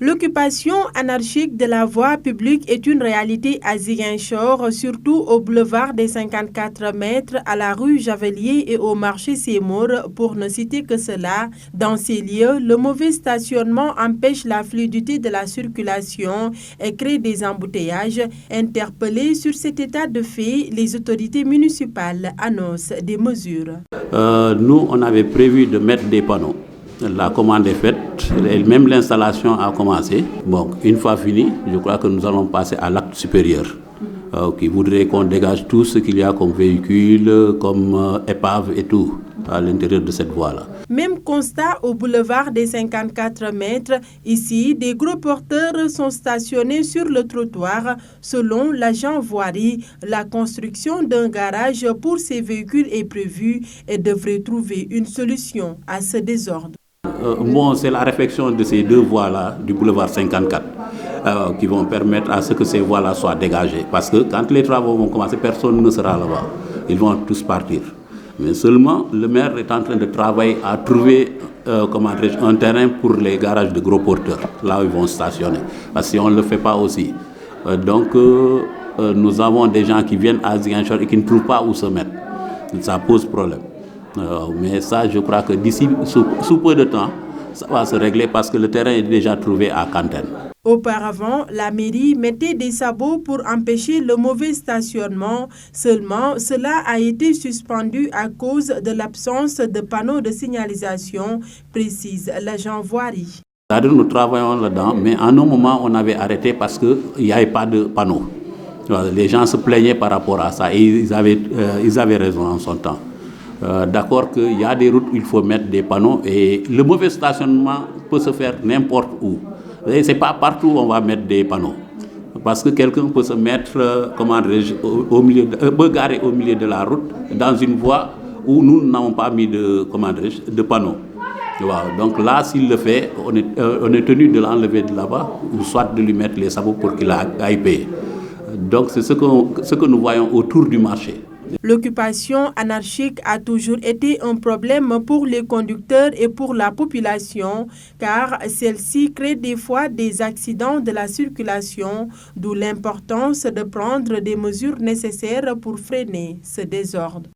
L'occupation anarchique de la voie publique est une réalité à Ziguinchor, surtout au boulevard des 54 mètres, à la rue Javelier et au marché Seymour, pour ne citer que cela. Dans ces lieux, le mauvais stationnement empêche la fluidité de la circulation et crée des embouteillages. Interpellés sur cet état de fait, les autorités municipales annoncent des mesures. Nous, on avait prévu de mettre des panneaux. La commande est faite et même l'installation a commencé. Bon, une fois fini, je crois que nous allons passer à l'acte supérieur qui voudrait qu'on dégage tout ce qu'il y a comme véhicule, comme épave et tout à l'intérieur de cette voie-là. Même constat au boulevard des 54 mètres. Ici, des gros porteurs sont stationnés sur le trottoir. Selon l'agent voirie, la construction d'un garage pour ces véhicules est prévue et devrait trouver une solution à ce désordre. C'est la réflexion de ces deux voies-là du boulevard 54 qui vont permettre à ce que ces voies-là soient dégagées. Parce que quand les travaux vont commencer, personne ne sera là-bas. Ils vont tous partir. Mais seulement, le maire est en train de travailler à trouver un terrain pour les garages de gros porteurs, là où ils vont stationner. Parce que si on ne le fait pas aussi. Nous avons des gens qui viennent à Ziguinchor et qui ne trouvent pas où se mettre. Ça pose problème. Mais ça, je crois que d'ici sous peu de temps, ça va se régler parce que le terrain est déjà trouvé à Cantenne. Auparavant, la mairie mettait des sabots pour empêcher le mauvais stationnement. Seulement, cela a été suspendu à cause de l'absence de panneaux de signalisation, précise l'agent voirie. Nous travaillons là-dedans, mais à un moment, on avait arrêté parce qu'il n'y avait pas de panneaux. Les gens se plaignaient par rapport à ça et ils avaient raison en son temps. D'accord qu'il y a des routes où il faut mettre des panneaux et le mauvais stationnement peut se faire n'importe où. Ce n'est pas partout où on va mettre des panneaux. Parce que quelqu'un peut se mettre, garer au milieu de la route dans une voie où nous n'avons pas mis de panneaux. Donc là, s'il le fait, on est tenu de l'enlever de là-bas ou soit de lui mettre les sabots pour qu'il aille payer. Donc c'est ce que nous voyons autour du marché. L'occupation anarchique a toujours été un problème pour les conducteurs et pour la population, car celle-ci crée des fois des accidents de la circulation, d'où l'importance de prendre des mesures nécessaires pour freiner ce désordre.